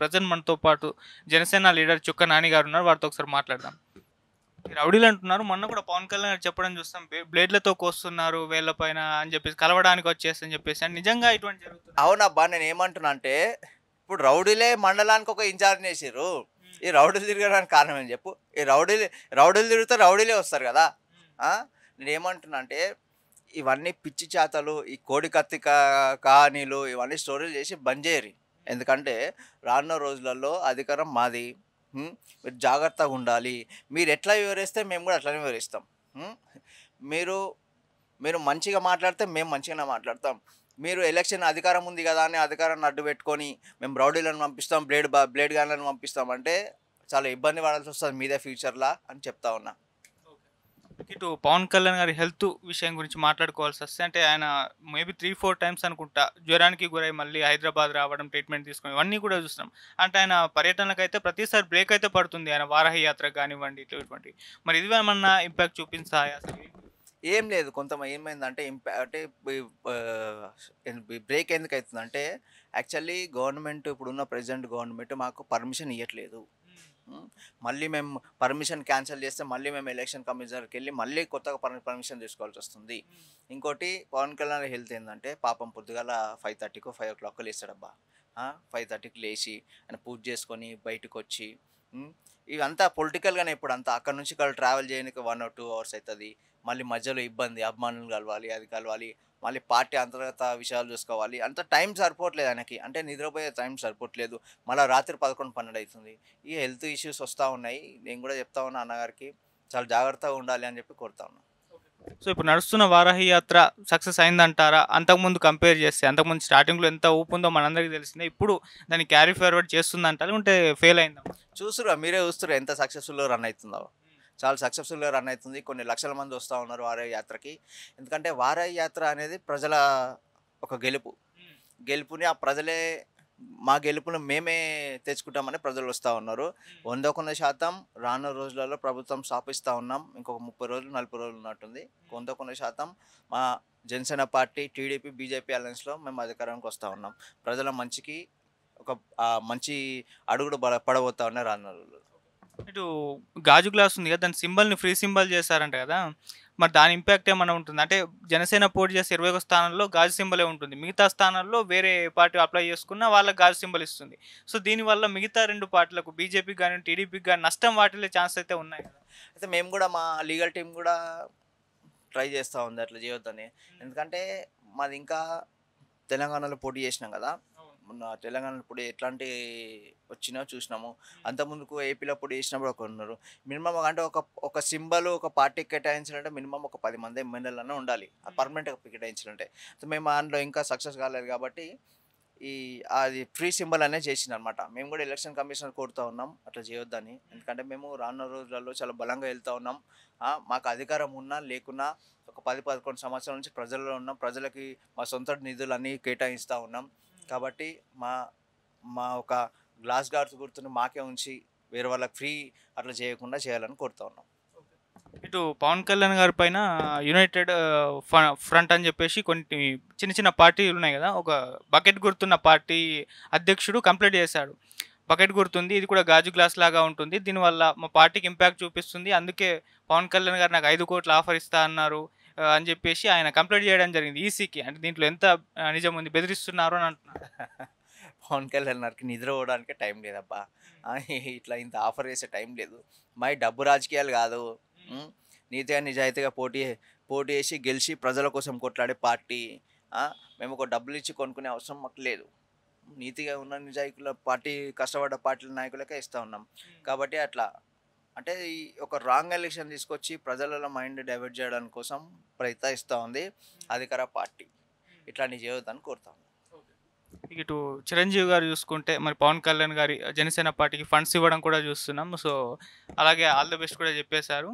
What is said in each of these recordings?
Present మనతో పాటు Janasena leader చుక్క నాని గారు ఉన్నారు. వారితో ఒకసారి మాట్లాడదాం. ఈ రౌడీలు అంటున్నారు. మొన్న కూడా పవన్ కళ్యాణ్ గారు చెప్పడం చూస్తాం. బ్లేడ్‌లతో కోస్తున్నారు వేళ్ళ పైన అని చెప్పేసి, కలవడానికి వచ్చేసి అని చెప్పేసి. అండ్ నిజంగా ఇటువంటి జరుగుతున్నాయా? అవునబ్బా! నేనేమంటున్నా అంటే, ఇప్పుడు రౌడీలే మండలానికి ఒక ఇన్ఛార్జ్‌ని ఏసిర్రు. హ్మ్. ఈ రౌడీలు తిరగడానికి కారణం ఏం చెప్పు? ఈ రౌడీలు తిరిగితే రౌడీలే వస్తారు గదా! హ్మ్. ఆ! నేనేమంటున్నా అంటే, ఇవన్నీ పిచ్చి చేతలు, ఈ కోడి కత్తి కహానీలు ఇవన్నీ స్టోరీలు చేసి బంద్ జేయరి. ఎందుకంటే, రానున్న రోజులలో అధికారం మాది. హ్మ్. మీరు జాగ్రత్తగుండాలి. మీరెట్లా వివరిస్తే మేము గూడా అట్లనే వివరిస్తాం. హ్మ్. మీరు మీరు మంచిగా మాట్లాడితే మేము మంచిగానే మాట్లాడతాం. మీరు ఎలక్షన్ అధికారం ఉంది గదా అని అధికారాన్ని అడ్డు పెట్టుకొని, మేము రౌడీలను పంపిస్తాం, బ్లేడ్ గన్‌లను పంపిస్తాం అంటే, చాలా ఇబ్బంది పడాల్సొస్తది మీదే ఫ్యూచర్‌లా అని చెప్తా ఉన్నా. ఓకే. ఇటు పవన్ కళ్యాణ్ గారి హెల్త్ విషయం గురించి మాట్లాడుకోవాల్సొస్తే అంటే ఆయన మేబీ 3, 4 టైమ్స్ అనుకుంటా జ్వరానికి గురై మళ్ళీ హైదరాబాద్ రావడం, ట్రీట్మెంట్ తీసుకోవడం ఇవన్నీ కూడా చూస్తున్నాం. అంటే ఆయన పర్యటనలకైతే ప్రతిసారి బ్రేక్ అయితే పడుతుంది. ఆయన వారాహి యాత్రకు గానివ్వండి ఇటువంటివి. మరి ఇది ఏమన్నా ఇంపాక్ట్ చూపించాయా అసలు? ఏం లేదు ఏమైందంటే అంటే బి బ్రేక్ ఎందుకయితుందంటే, యాక్చువల్లీ గవర్నమెంట్ ఇప్పుడున్న ప్రెజెంట్ గవర్నమెంట్ మాకు పర్మిషన్ ఇయ్యట్లేదు. హ్మ్. హ్మ్. మళ్ళీ మేము పర్మిషన్ క్యాన్సెల్ చేస్తే మళ్ళీ మేము ఎలక్షన్ కమిషనర్‌కెళ్ళి మళ్ళీ కొత్తగా పర్మిషన్ తీసుకోవాల్సొస్తుంది. హ్మ్. ఇంకోటి పవన్ కళ్యాణ్ హెల్త్ ఏందంటే పాపం పొద్దుగాల 5:30కో, 5:00కో లేస్తాడబ్బా! 5:30కి లేచి ఆయన పూజ చేసుకొని బయటకొచ్చి హ్మ్. ఇవంతా పొలిటికల్‌గానే ఇప్పుడంతా. అక్కడి నుంచి ఇక్కడ ట్రావెల్ చేయనీకి 1 ఆర్ 2 అవర్స్ అయితది. మళ్ళీ మధ్యలో ఇబ్బంది. అభిమానులను కలవాలి, అది కలవాలి. మళ్ళీ పార్టీ అంతర్గత విషయాలు చూసుకోవాలి. అంత టైం సరిపోవట్లేదు ఆయనకి. అంటే నిద్రపోయే టైం సరిపోవట్లేదు. మళ్ళా రాత్రి 11, 12 అయితుంది. ఈ హెల్త్ ఇష్యూస్ వస్తా ఉన్నాయి. నేను గూడా చెప్తా ఉన్నా అన్నగారికి. చాలా జాగ్రత్తగా ఉండాలి అని చెప్పి కోరుతా ఉన్నా. సో, ఇప్పుడు నడుస్తున్న వారాహి యాత్ర సక్సెస్ అయిందంటారా? అంతకుముందు కంపేర్ చేస్తే, అంతకుముందు స్టార్టింగ్‌లో ఎంత ఊపుందో మనందరికీ తెలిసిందే. ఇప్పుడు దాన్ని క్యారీ ఫార్వర్డ్ చేస్తుందంటారా? లేకుంటే ఫెయిల్ అయిందా? చూస్తుర్రుగా మీరే చూస్తుర్రు ఎంత సక్సెస్‌ఫుల్‌గా రన్ అయితుందో. హ్మ్. చాలా సక్సెస్‌ఫుల్‌గా రన్ అయితుంది. కొన్ని లక్షల మంది వస్తా ఉన్నారు వారాహి యాత్రకి. ఎందుకంటే వారాహి యాత్ర అనేది ప్రజల ఒక గెలుపు. హ్మ్. గెలుపుని ఆ ప్రజలే మా గెలుపుని మేమే తెచ్చుకుంటామని ప్రజలు వస్తా ఉన్నారు. హ్మ్. 100% రానున్న రోజులలో ప్రభుత్వం స్థాపిస్తా ఉన్నాం. ఇంకొక 30 రోజులు, 40 రోజులు ఉన్నట్టుంది. హ్మ్. 100% మా జనసేన పార్టీ, టీడీపీ, బీజేపీ అలయన్స్‌లో మేము అధికారానికి వస్తా ఉన్నాం. ప్రజల మంచికి ఒక మంచి అడుగులు పడబోతా ఉన్నాయి రానున్న రోజుల్లో. ఇటు గాజు గ్లాస్ ఉంది కదా! దాని సింబల్‌ని ఫ్రీ సింబల్ చేశారంట కదా! మరి దాని ఇంపాక్ట్ ఏమన్నా ఉంటుందా? అంటే జనసేన పోటీ చేసే 21 స్థానాల్లో గాజు సింబలే ఉంటుంది. మిగతా స్థానాల్లో వేరే పార్టీ అప్లై చేసుకున్న వాళ్ళకి గాజు సింబల్ ఇస్తుంది. సో, దీనివల్ల మిగతా 2 పార్టీలకు బీజేపీకి గాని, టీడీపీకి గాని నష్టం వాటిల్లే ఛాన్స్ అయితే ఉన్నాయి కదా! అయితే మేము గూడా మా లీగల్ టీమ్ గూడా ట్రై చేస్తా ఉంది అట్లా చేయొద్దని. హ్మ్. ఎందుకంటే మాది ఇంకా తెలంగాణలో పోటీ చేసినాం గదా! అవును. మొన్న తెలంగాణలో పోటీ ఎట్లాంటి వచ్చినాయో చూసినాము. హ్మ్. అంతకుముందుకు ఏపీలో పోటీ చేసినప్పుడు ఒకరున్నారు. మినిమమ్ అంటే ఒక సింబల్ ఒక పార్టీకి కేటాయించాలంటే మినిమమ్ ఒక 10 మంది ఎమ్మెల్యేలన్నా ఉండాలి. హ్మ్. పర్మనెంట్‌గా కేటాయించాలంటే. సో, మేము దాంట్లో ఇంకా సక్సెస్ కాలేదు కాబట్టి ఈ అది ఫ్రీ సింబల్ అనేది చేసిందనమాట. మేము కూడా ఎలక్షన్ కమిషనర్ కోరుతా ఉన్నాం అట్లా చేయొద్దని. హ్మ్. ఎందుకంటే మేము రానున్న రోజులలో చాలా బలంగా వెళ్తా ఉన్నాం. మాకు అధికారం ఉన్నా లేకున్నా ఒక 10, 11 సంవత్సరాల నుంచి ప్రజల్లో ఉన్నాం. ప్రజలకి మా సొంత నిధులన్నీ కేటాయిస్తా ఉన్నాం. హ్మ్. కాబట్టి మా మా ఒక గ్లాస్ గార్డ్స్ గుర్తుని మాకే ఉంచి వేరే వాళ్ళకి ఫ్రీ అట్లా చేయకుండా చేయాలని కోరుతా ఉన్నాం. ఓకే. ఇటు పవన్ కళ్యాణ్ గారి పైన యునైటెడ్ ఫ్రంట్ అని చెప్పేసి కొన్ని చిన్న చిన్న పార్టీలున్నాయి గదా! ఒక బకెట్ గుర్తున్న పార్టీ అధ్యక్షుడు కంప్లెయింట్ చేశాడు. బకెట్ గుర్తుంది. ఇది కూడా గాజు గ్లాస్ లాగా ఉంటుంది. దీనివల్ల మా పార్టీకి ఇంపాక్ట్ చూపిస్తుంది. అందుకే పవన్ కళ్యాణ్ గారు నాకు 5,00,00,000 ఆఫర్ ఇస్తా అన్నారు. అని చెప్పేసి ఆయన కంప్లెయింట్ చేయడం జరిగింది ఈసీకి. అంటే దీంట్లో ఎంత నిజం ఉంది బెదిరిస్తున్నారు అని అంటున్నారు. పవన్ కళ్యాణ్ గారికి నిద్ర పోవడానికే టైం లేదబ్బా! హ్మ్. ఆ! ఇట్లా ఇంత ఆఫర్ చేసే టైం లేదు. మాయి డబ్బు రాజకీయాలు కాదు. హ్మ్. హ్మ్. నీతిగా నిజాయితీగా పోటీ చేసి గెలిచి ప్రజల కోసం కొట్లాడే పార్టీ. ఆ! మేము ఒక డబ్బులిచ్చి కొనుక్కునే అవసరం మాకు లేదు. నీతిగా ఉన్న నిజాయితీల పార్టీ కష్టపడ్డ పార్టీల నాయకులకే ఇస్తా ఉన్నాం. హ్మ్. కాబట్టి అట్లా అంటే ఈ ఒక రాంగ్ ఎలక్షన్ తీసుకొచ్చి ప్రజలలో మైండ్ డైవర్ట్ చేయడానికి కోసం ప్రయత్నిస్తా ఉంది హ్మ్. అధికార పార్టీ. హ్మ్. ఇట్లాంటివి చేయొద్దని కోరుతా ఉన్నాం. ఓకే. ఇటు చిరంజీవి గారు చూసుకుంటే మరి పవన్ కళ్యాణ్ గారి జనసేన పార్టీకి ఫండ్స్ ఇవ్వడం కూడా చూస్తున్నాం. సో, అలాగే ఆల్ ది బెస్ట్ కూడా చెప్పేశారు.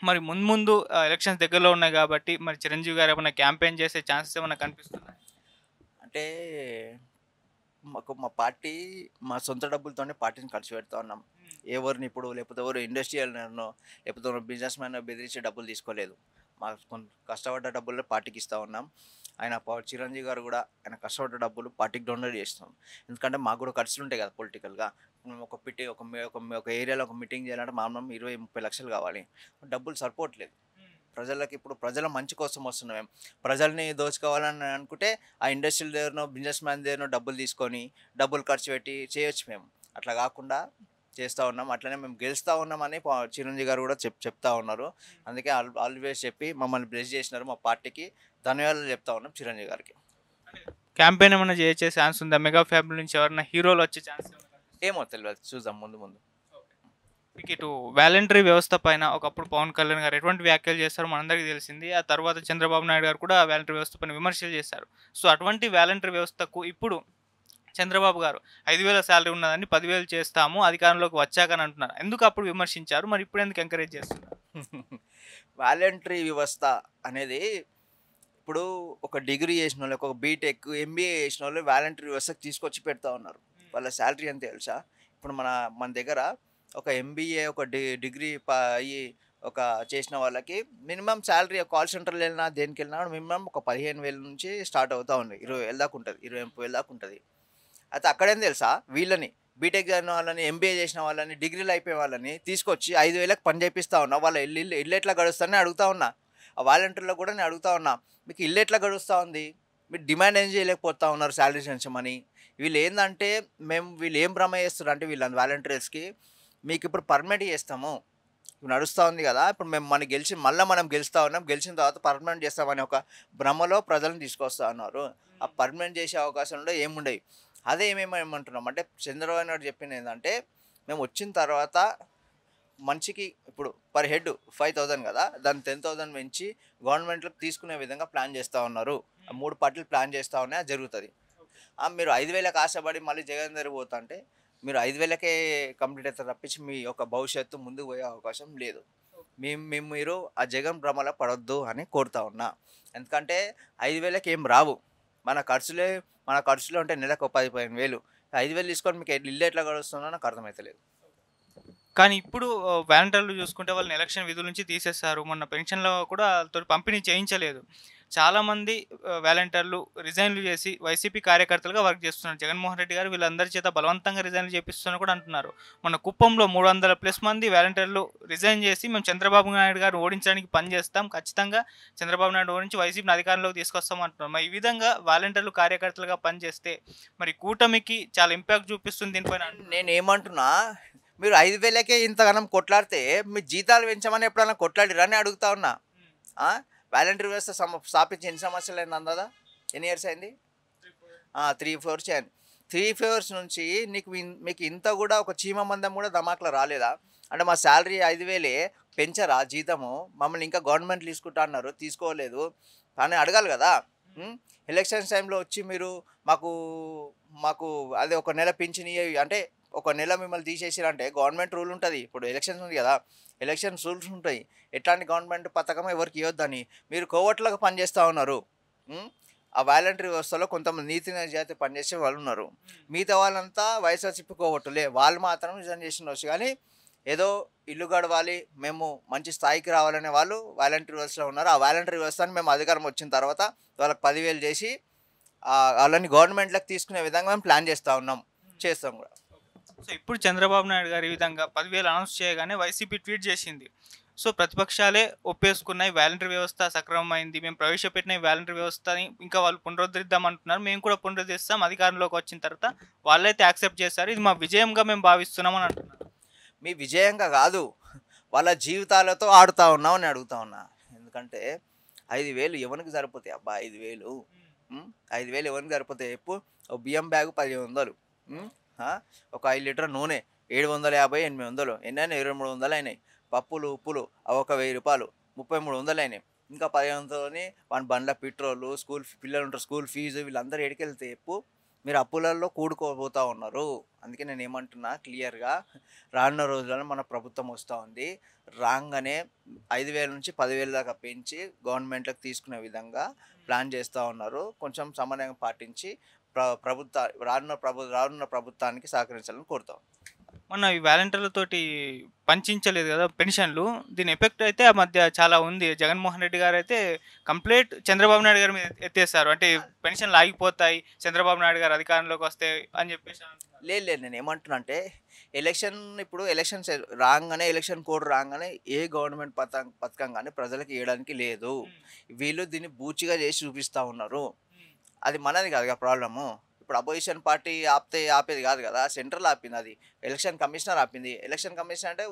మరి మున్ముందు ఎలక్షన్స్ దగ్గరలో ఉన్నాయి గాబట్టి మరి చిరంజీవి గారు ఏమన్నా క్యాంపెయిన్ చేసే ఛాన్సెస్ ఏమన్నా కనిపిస్తున్నాయా? అంటే మా పార్టీ మా సొంత డబ్బులతోనే పార్టీని ఖర్చు పెడతా ఉన్నాం. హ్మ్. ఎవరిని ఇప్పుడు లేకపోతే ఎవరు ఇండస్ట్రియల్‌నో లేకపోతే బిజినెస్ మ్యాన్‌నో బెదిరించి డబ్బులు తీసుకోలేదు. మా కష్టపడ్డ డబ్బులే పార్టీకి ఇస్తా ఉన్నాం. ఆయన చిరంజీవి గారు కూడా ఆయన కష్టపడ్డ డబ్బులు పార్టీకి డొనేట్ చేస్తాం. ఎందుకంటే మాకు కూడా ఖర్చులు ఉంటాయి కదా పొలిటికల్గా. ఒక పిటి ఒక ఒక ఏరియాలో ఒక మీటింగ్ చేయాలంటే మామూలు 20-30 లక్షలు కావాలి. డబ్బులు సరిపోవట్లేదు ప్రజలకి. ఇప్పుడు ప్రజల మంచి కోసం వస్తున్నాం మేము. ప్రజల్ని దోచుకోవాలని అనుకుంటే ఆ ఇండస్ట్రియల్ దగ్గరనో బిజినెస్ మ్యాన్ దగ్గరనో డబ్బులు తీసుకొని డబ్బులు ఖర్చు పెట్టి చేయొచ్చు మేము. అట్లా కాకుండా చేస్తూ ఉన్నాం. అట్లనే మేము గెలుస్తూ ఉన్నామని చిరంజీవి గారు కూడా చెప్తా ఉన్నారు. అందుకే ఆల్వేస్ చెప్పి మమ్మల్ని బ్లెస్ చేసినారు. మా పార్టీకి ధన్యవాదాలు చెప్తా ఉన్నాం చిరంజీవి గారికి. క్యాంపెయిన్ ఏమైనా చేసే ఛాన్స్ ఉందా? మెగా ఫ్యామిలీ నుంచి ఎవరైనా హీరోలు వచ్చే ఛాన్స్ ఏమో తెలియదు, చూద్దాం ముందు ముందు. మీకు ఇటు వాలంటరీ వ్యవస్థ పైన ఒకప్పుడు పవన్ కళ్యాణ్ గారు ఎటువంటి వ్యాఖ్యలు చేస్తారో మనందరికీ తెలిసింది. ఆ తర్వాత చంద్రబాబు నాయుడు గారు కూడా వాలంటరీ వ్యవస్థ పైన విమర్శలు చేశారు. సో అటువంటి వాలంటరీ వ్యవస్థకు ఇప్పుడు చంద్రబాబు గారు 5,000 శాలరీ ఉన్నదని 10,000 చేస్తాము అధికారంలోకి వచ్చాకని అంటున్నారు. ఎందుకు అప్పుడు విమర్శించారు, మరి ఇప్పుడు ఎందుకు ఎంకరేజ్ చేస్తున్నారు? వాలంటరీ వ్యవస్థ అనేది ఇప్పుడు ఒక డిగ్రీ చేసిన వాళ్ళు, ఒక బీటెక్ ఎంబీఏ చేసిన వాళ్ళు వాలంటరీ వ్యవస్థకు తీసుకొచ్చి పెడతా ఉన్నారు. వాళ్ళ శాలరీ ఎంత తెలుసా? ఇప్పుడు మన దగ్గర ఒక ఎంబీఏ ఒక డిగ్రీ అయ్యి ఒక చేసిన వాళ్ళకి మినిమం శాలరీ కాల్ సెంటర్లో వెళ్ళినా దేనికి వెళ్ళినా మినిమం ఒక 15,000 నుంచి స్టార్ట్ అవుతూ ఉంది. 20,000 దాకా ఉంటుంది, 20,000 దాకా ఉంటుంది. అయితే అక్కడేం తెలుసా, వీళ్ళని బీటెక్ చదివిన వాళ్ళని ఎంబీఏ చేసిన వాళ్ళని డిగ్రీలు అయిపోయే వాళ్ళని తీసుకొచ్చి 5,000కి పని చేపిస్తూ ఉన్నా. వాళ్ళ ఇల్లు ఎట్లా గడుస్తారని అడుగుతా ఉన్నా. ఆ వాలంటీర్లో కూడా నేను అడుగుతా ఉన్నా, మీకు ఇల్లు ఎట్లా గడుస్తూ ఉంది, మీరు డిమాండ్ ఏం చేయలేకపోతా ఉన్నారు శాలరీ పెంచమని. వీళ్ళు ఏంటంటే వీళ్ళు ఏం భ్రమ చేస్తున్నారు అంటే వీళ్ళ వాలంటీర్స్కి మీకు ఇప్పుడు పర్మనెంట్ చేస్తాము, ఇప్పుడు నడుస్తూ ఉంది కదా, ఇప్పుడు మనం గెలుస్తూ ఉన్నాం, గెలిచిన తర్వాత పర్మనెంట్ చేస్తామని ఒక భ్రమలో ప్రజలను తీసుకొస్తా ఉన్నారు. ఆ పర్మనెంట్ చేసే అవకాశంలో ఏముండవు. అదే ఏమంటున్నాం అంటే చంద్రబాబు నాయుడు చెప్పింది ఏంటంటే మేము వచ్చిన తర్వాత మనిషికి ఇప్పుడు పర్ హెడ్ 5,000 కదా, దాన్ని 10,000 పెంచి గవర్నమెంట్లకు తీసుకునే విధంగా ప్లాన్ చేస్తూ ఉన్నారు. 3 పార్టీలు ప్లాన్ చేస్తూ ఉన్నాయి, అది జరుగుతుంది. మీరు 5,000కి ఆశపడి మళ్ళీ జగన్ దగ్గర పోతా అంటే మీరు 5,000కే కంప్లీట్ అవుతారు తప్పించి మీ యొక్క భవిష్యత్తు ముందుకు పోయే అవకాశం లేదు. మీరు ఆ జగన్ భ్రమలో పడొద్దు అని కోరుతా ఉన్నా. ఎందుకంటే 5,000కి ఏం రావు. మన ఖర్చులే ఉంటే నెలకు 10,000-15,000. 5,000 తీసుకొని మీకు ఇల్లు ఎట్లా గడుస్తుందో నాకు అర్థమవుతలేదు. కానీ ఇప్పుడు వాలంటీర్లు చూసుకుంటే వాళ్ళని ఎలక్షన్ విధుల నుంచి తీసేస్తారు. మొన్న పెన్షన్లో కూడా వాళ్ళతో పంపిణీ చేయించలేదు. చాలామంది వాలంటీర్లు రిజైన్లు చేసి వైసీపీ కార్యకర్తలుగా వర్క్ చేస్తున్నారు. జగన్మోహన్ రెడ్డి గారు వీళ్ళందరి చేత బలవంతంగా రిజైన్లు చేపిస్తున్నారు కూడా అంటున్నారు. మన కుప్పంలో 300+ మంది వాలంటీర్లు రిజైన్ చేసి మేము చంద్రబాబు నాయుడు గారు ఓడించడానికి పనిచేస్తాం, ఖచ్చితంగా చంద్రబాబు నాయుడు ఓడించి వైసీపీని అధికారంలోకి తీసుకొస్తాం అంటున్నారు. మరి ఈ విధంగా వాలంటీర్లు కార్యకర్తలుగా పనిచేస్తే మరి కూటమికి చాలా ఇంపాక్ట్ చూపిస్తుంది దీనిపైన. నేను ఏమంటున్నా, మీరు 5,000కే ఇంతగానం కొట్లాడితే మీ జీతాలు పెంచమని ఎప్పుడైనా కొట్లాడిరని అడుగుతా ఉన్నా. వాలంటీర్ వ్యవస్థ స్థాపించి ఎన్ని సంవత్సరాలు అయింది అందదా? ఎన్ని ఇయర్స్ అయింది? 3-4 years అయింది. 3-4 years నుంచి మీకు ఇంత కూడా ఒక చీమ మందం కూడా ధమాకులో రాలేదా? అంటే మా శాలరీ 5,000 పెంచరా జీతము, మమ్మల్ని ఇంకా గవర్నమెంట్ తీసుకుంటా అన్నారు, తీసుకోలేదు కానీ అడగాలి కదా. ఎలక్షన్స్ టైంలో వచ్చి మీరు మాకు అదే ఒక నెల పింఛన్ అంటే ఒక నెల మిమ్మల్ని తీసేసారంటే గవర్నమెంట్ రూల్ ఉంటుంది. ఇప్పుడు ఎలక్షన్స్ ఉంది కదా, ఎలక్షన్స్ రూల్స్ ఉంటాయి. ఎట్లాంటి గవర్నమెంట్ పథకం ఎవరికి ఇవ్వద్దని మీరు కోవట్లుగా పనిచేస్తూ ఉన్నారు. ఆ వాలంటరీ వ్యవస్థలో కొంతమంది నీతి నిజాయితీ పనిచేసే వాళ్ళు ఉన్నారు. మిగతా వాళ్ళంతా వైఎస్ఆర్సీపీ కోవట్టులే, వాళ్ళు మాత్రం రిజైన్ చేసిన కానీ ఏదో ఇల్లు గడవాలి, మేము మంచి స్థాయికి రావాలనే వాళ్ళు వాలంటరీ వ్యవస్థలో ఉన్నారు. ఆ వాలంటరీ వ్యవస్థని మేము అధికారం వచ్చిన తర్వాత వాళ్ళకి 10,000 చేసి వాళ్ళని గవర్నమెంట్లకు తీసుకునే విధంగా మేము ప్లాన్ చేస్తాం కూడా. సో ఇప్పుడు చంద్రబాబు నాయుడు గారు ఈ విధంగా 10,000 అనౌన్స్ చేయగానే వైసీపీ ట్వీట్ చేసింది. సో ప్రతిపక్షాలే ఒప్పేసుకున్నాయి, వాలంటరీ వ్యవస్థ సక్రమమైంది, మేము ప్రవేశపెట్టిన వాలంటరీ వ్యవస్థని ఇంకా వాళ్ళు పునరుద్ధరిద్దామంటున్నారు, మేము కూడా పునరుద్ధరిస్తాం అధికారంలోకి వచ్చిన తర్వాత, వాళ్ళైతే యాక్సెప్ట్ చేస్తారు, ఇది మా విజయంగా మేము భావిస్తున్నామని అంటున్నారు. మీ విజయంగా కాదు, వాళ్ళ జీవితాలతో ఆడుతూ ఉన్నాం అని అడుగుతా ఉన్నా. ఎందుకంటే 5,000 ఎవరికి సరిపోతాయి అబ్బా? 5,000 ఎవరికి సరిపోతాయి చెప్పు? ఒక బియ్యం బ్యాగు 1,500, ఒక 5 లీటర్ నూనె 750-800, ఎన్నైనా 2,300 అయినాయి. పప్పులు ఉప్పులు ఒక 1,000 రూపాయలు 3300 అయినాయి. ఇంకా 1500 మన బండ్ల పెట్రోలు, పిల్లలు ఉంటారు స్కూల్ ఫీజు, వీళ్ళందరూ ఎడికెళ్తే చెప్పు? మీరు అప్పులలో కూడుకోపోతూ ఉన్నారు. అందుకే నేను ఏమంటున్నా క్లియర్గా, రానున్న రోజుల్లో మన ప్రభుత్వం వస్తూ ఉంది, రాగానే 5,000 నుంచి 10,000 దాకా పెంచి గవర్నమెంట్లకు తీసుకునే విధంగా ప్లాన్ చేస్తూ ఉన్నారు. కొంచెం సమన్వయం పాటించి రానున్న ప్రభుత్వానికి సహకరించాలని కోరుతాం. మొన్న ఈ వాలంటీర్లతోటి పంచించలేదు కదా పెన్షన్లు. దీని ఎఫెక్ట్ అయితే ఆ మధ్య చాలా ఉంది. జగన్మోహన్ రెడ్డి గారైతే కంప్లీట్ చంద్రబాబు నాయుడు గారి మీద ఎత్తేసారు. అంటే పెన్షన్లు ఆగిపోతాయి చంద్రబాబు నాయుడు గారు అధికారంలోకి వస్తే అని చెప్పేసి అంటున్నారు. లేదు లేదు, నేను ఏమంటున్నా అంటే ఇప్పుడు ఎలక్షన్స్ రాగానే, ఎలక్షన్ కోడ్ రాగానే ఏ గవర్నమెంట్ పథకం కానీ ప్రజలకు ఇవ్వడానికి లేదు. హ్మ్. వీళ్ళు దీన్ని బూచిగా చేసి చూపిస్తూ ఉన్నారు. హ్మ్. అది మనది కాదు కదా ప్రాబ్లము. ఇప్పుడు అపోజిషన్ పార్టీ ఆపేది కాదు కదా, సెంట్రల్ ఆపింది. అది ఎలక్షన్ కమిషనర్ ఆపింది. ఎలక్షన్ కమిషనర్ అంటే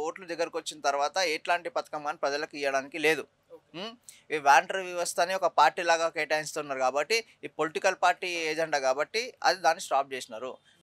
ఓట్లు దగ్గరకు వచ్చిన తర్వాత ఎట్లాంటి పథకం కానీ ప్రజలకు ఇవ్వడానికి లేదు. ఓకే. ఉమ్, ఈ వాలంటరీ వ్యవస్థని ఒక పార్టీ లాగా కేటాయిస్తున్నారు కాబట్టి, ఈ పొలిటికల్ పార్టీ ఏజెండా కాబట్టి అది దాన్ని స్టాప్ చేసినారు.